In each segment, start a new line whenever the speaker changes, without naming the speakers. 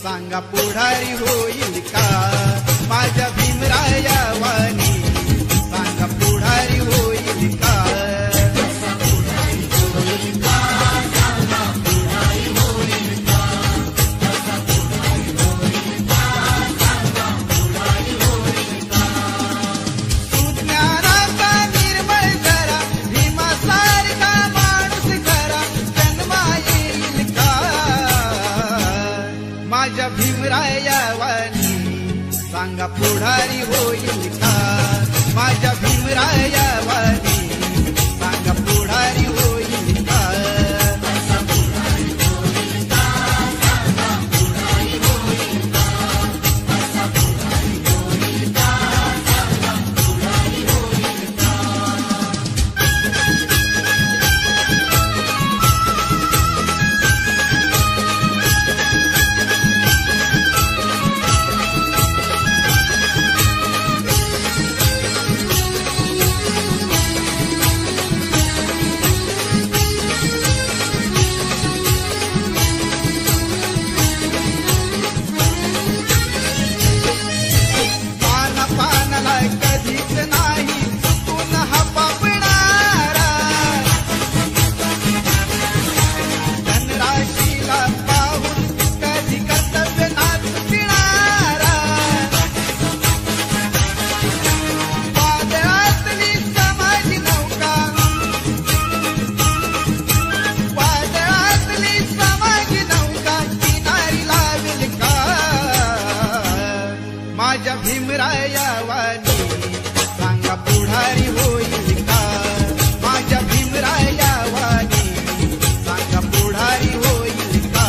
सांगा पुढारी होईल का माझ्या भीमराया वाणी, सांगा पुढारी होईल का? भीमराया वाणी सांगा पुढारी होईल का माझ्या भीमराया वाणी, सांगा पुढारी होईल का? माझ्या भीमराया वाणी सांगा पुढारी होईल का माझ्या भीमराया वाणी, सांगा पुढारी होईल का?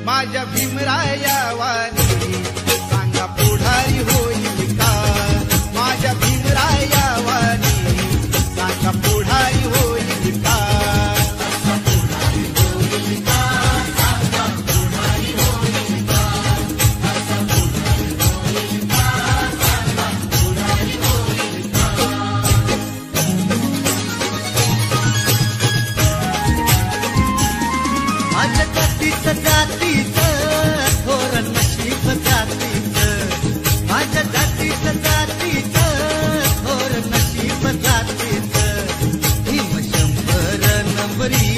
माझ्या भीमराया वाणी सांगा पुढारी होईल का माझ्या भीमराया वाणी, सांगा पुढारी होईल का?
माझ्या जातीचं जातीचं धोरण नशीब जातीचं, माझ्या जातीचं जातीचं धोरण नशीब जातीचं, भीम 100 नंबरी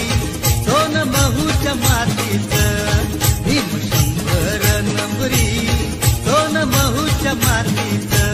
सोन महूच्या मातीचं, भीम 100 नंबरी सोन महूच्या मातीचं.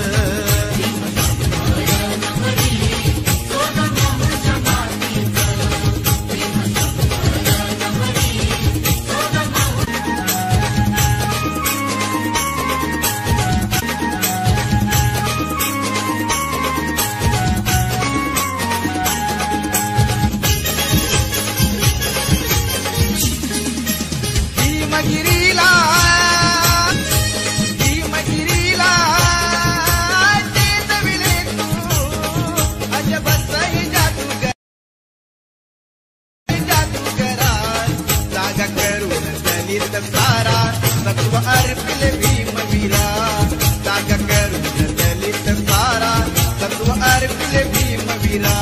भीमगिरीला भीमगिरीला चेतविले तू अजबच जादूगरा, जागा करून दलित सारा सत्व अर्पिले भीमवीरा, जागा करून दलित सारा सत्व अर्पिले भीमवीरा,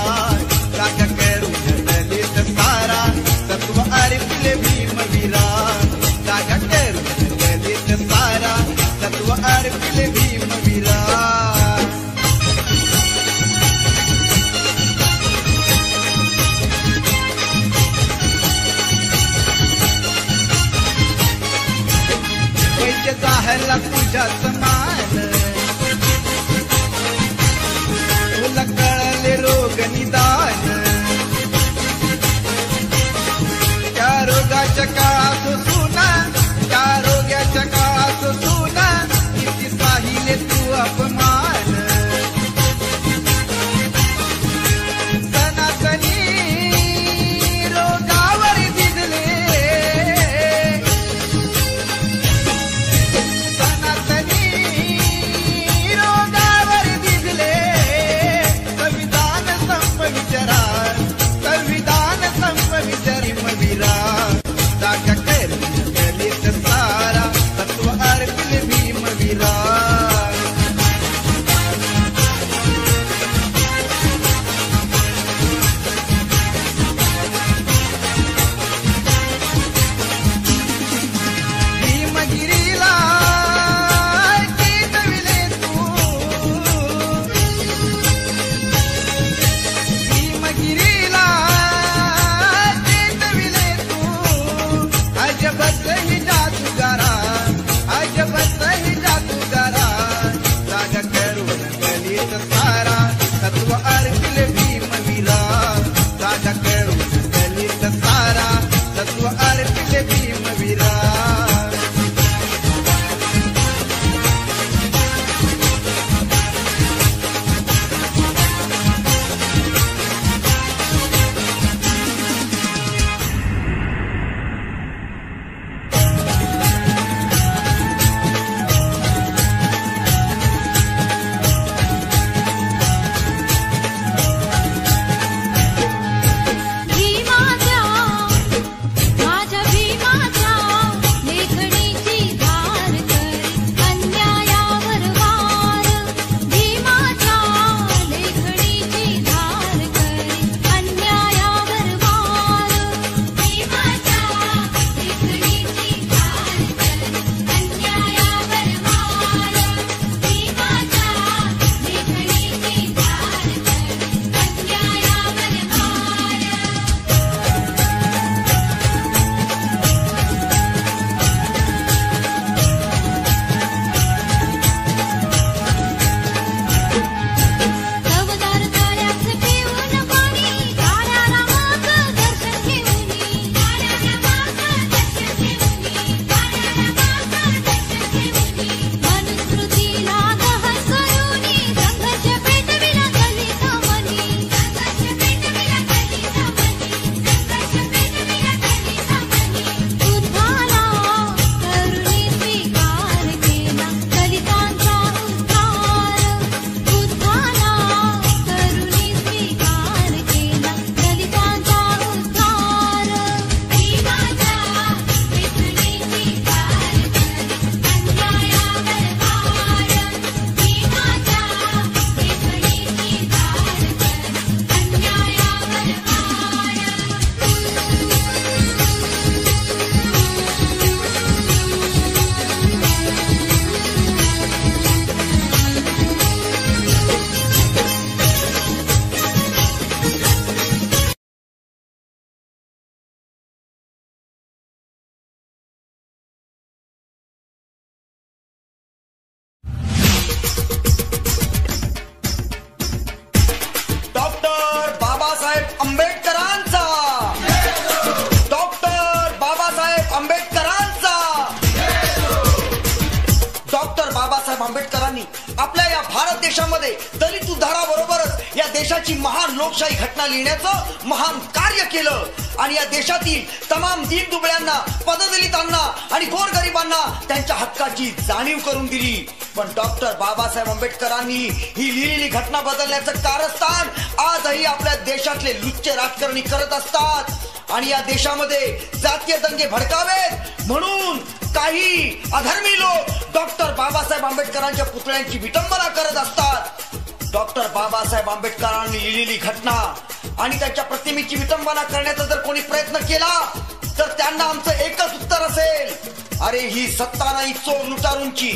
जागा करून दलित सारा सत्व अर्पिले भीमवीरा, जागा करून दलित सारा सत्व अर्पिले भीमवीरा. वैद्य जाहला तुझ्या समान, तुला कळले रोग निदान, त्या रोगाच्या काळात सुना, त्या रोगाच्या काळात सुना, किती साहिले तू अपमान, सनातनी रोगावर भिजले
आंबेडकरांचा, डॉक्टर बाबासाहेब आंबेडकरांचा. डॉक्टर बाबासाहेब आंबेडकरांनी आपल्या या भारत देशामध्ये दलित उद्धाराबरोबरच या देशाची महान लोकशाही घटना लिहिण्याचं महान कार्य केलं आणि या देशातील तमाम दीनदुबळ्यांना, पददलितांना आणि गोरगरिबांना त्यांच्या हक्काची जाणीव करून दिली. पण डॉक्टर बाबासाहेब आंबेडकरांनी ही लिहिलेली घटना बदलण्याचं कारस्थान आजही आपल्या देशातले लुच्चे राजकारणी करत असतात आणि या देशामध्ये जातीय दंगे भडकावेत म्हणून काही अधर्मी लोक डॉक्टर बाबासाहेब आंबेडकरांच्या पुतळ्यांची विटंबना करत असतात. डॉक्टर बाबासाहेब आंबेडकरांनी लिहिलेली घटना आणि त्यांच्या प्रतिमेची विटंबना करण्याचा जर कोणी प्रयत्न केला तर त्यांना आमचं एकच उत्तर असेल, अरे ही सत्ता नाही चोर लुटारूंची,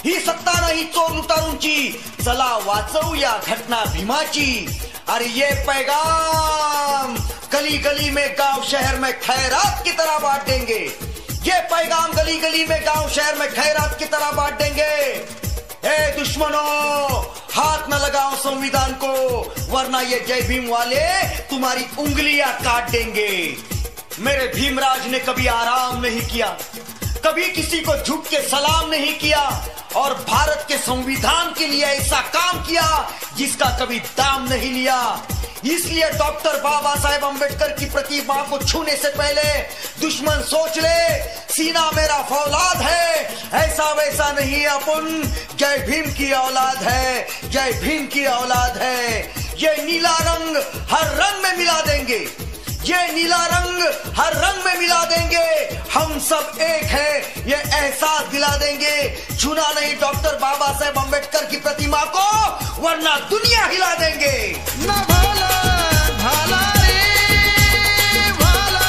ही सत्ता नाही चोर लुटारूंची, चला वाचवूया घटना भीमाची. अरे ये पैगाम गली गली में गांव शहर में खैरात की तरह बांट देंगे, ये पैगाम गली गली में गांव शहर में खैरात की तरह बांट देंगे. ए दुश्मनों, हाथ न लगाओ संविधान को वरना ये जय भीम वाले तुम्हारी उंगलियां काट देंगे. मेरे भीमराज ने कभी आराम नहीं किया, कभी किसी को झुक के सलाम नहीं किया और भारत के संविधान के लिए ऐसा काम किया जिसका कभी दाम नहीं लिया. इसलिए डॉक्टर बाबा साहेब अम्बेडकर की प्रतिमा को छूने से पहले दुश्मन सोच ले, सीना मेरा फौलाद है, ऐसा वैसा नहीं, अपन जय भीम की औलाद है, जय भीम की औलाद है. ये नीला रंग हर रंग में मिला देंगे, ये नीला रंग हर रंग में मिला देंगे, हम सब एक है ये एहसास दिला देंगे. छूना नहीं डॉक्टर बाबा साहेब अम्बेडकर की प्रतिमा को वरना दुनिया हिला देंगे.
न भाला भाला रे भाला,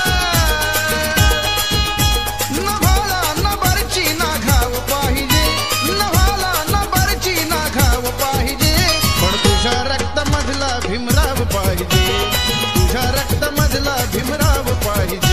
न भाला न बरची ना घाव पाहिजे, न भाला न बरची ना घाव पाहिजे, पण तुझ्या रक्तामधला भीमराव पाहिजे, तुझ्या रक्तामधला भीमराव पाहिजे.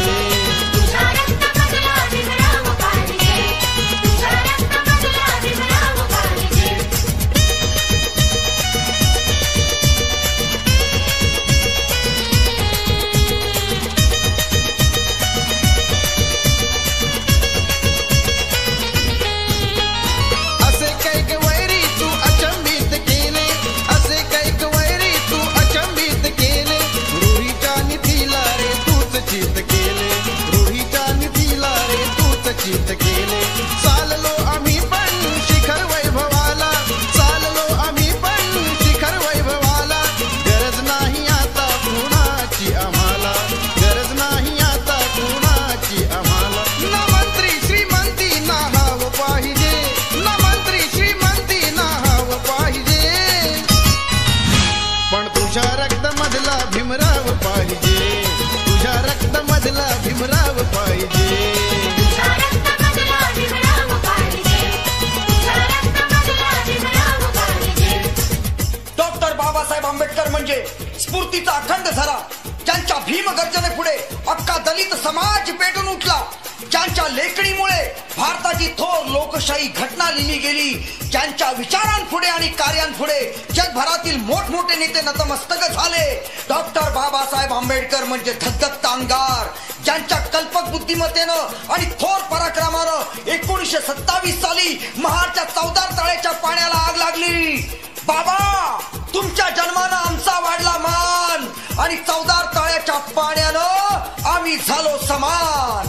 चाललो आम्ही पण शिखर वैभवाला, चाललो आम्ही पण शिखर वैभवाला, गरज नाही आता कुणाची आम्हाला, गरज नाही आता कुणाची आम्हाला. न मंत्री श्रीमंती ना हाव पाहिजे, न मंत्री श्रीमंती ना हाव पाहिजे, पण तुझ्या रक्तामधला भीमराव पाहिजे, तुझ्या रक्तामधला भीमराव पाहिजे.
बाबासाहेब आंबेडकर म्हणजे स्फूर्तीचा अखंड झरा, ज्यांच्या भीम गर्जने पुढे अख्खा दलित समाज पेटून उठला, ज्यांच्या लेखणीमुळे भारताची थोर लोकशाही घटना लिहिली गेली, ज्यांच्या विचारांपुढे आणि कार्यांपुढे जगभरातील मोठमोठे नेते नतमस्तक झाले. डॉक्टर बाबासाहेब आंबेडकर म्हणजे धगधगता अंगार, ज्यांच्या कल्पक बुद्धिमत्तेनं आणि थोर पराक्रमानं 1927 साली महाडच्या चौदार तळ्याच्या पाण्याला आग लागली. बाबा, तुमच्या जन्मानं आमचा वाढला मान आणि चौदार तळ्याच्या पाण्यानं आम्ही झालो समान.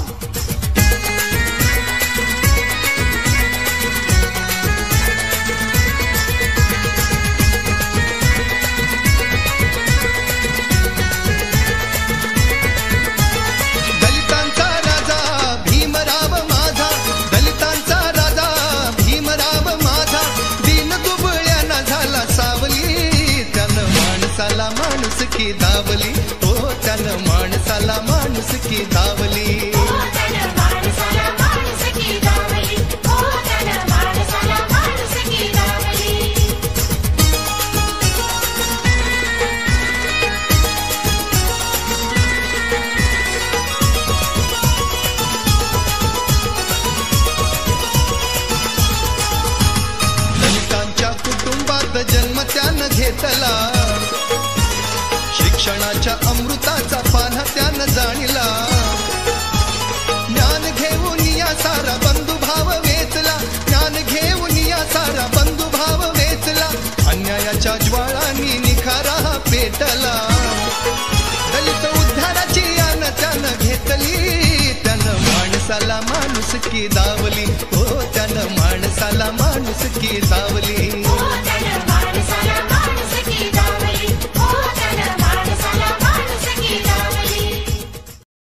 दलितांचा राजा भीमराव माझा, दलितांचा राजा भीमराव माझा, दीन दुबळ्याना झाला सावली, त्यानं माणसाला माणुसकी दावली, हो त्यानं माणसाला माणुसकी दावली. दलितांच्या कुटुंबात जन्म त्यानं घेतला, शिक्षण शिक्षणाच्या अमृताचा पान्हा त्यानं जाणला. ज्ञान घेऊन या सारा बंधुभाव वेचला, ज्ञान घेऊन या सारा बंधुभाव वेचला. अन्यायाच्या ज्वाळांनी निखारा पेटला. दलित उद्धाराची यान त्यानं घेतली, त्यानं माणसाला माणुसकी दावली. हो त्यानं माणसाला माणुसकी दावली.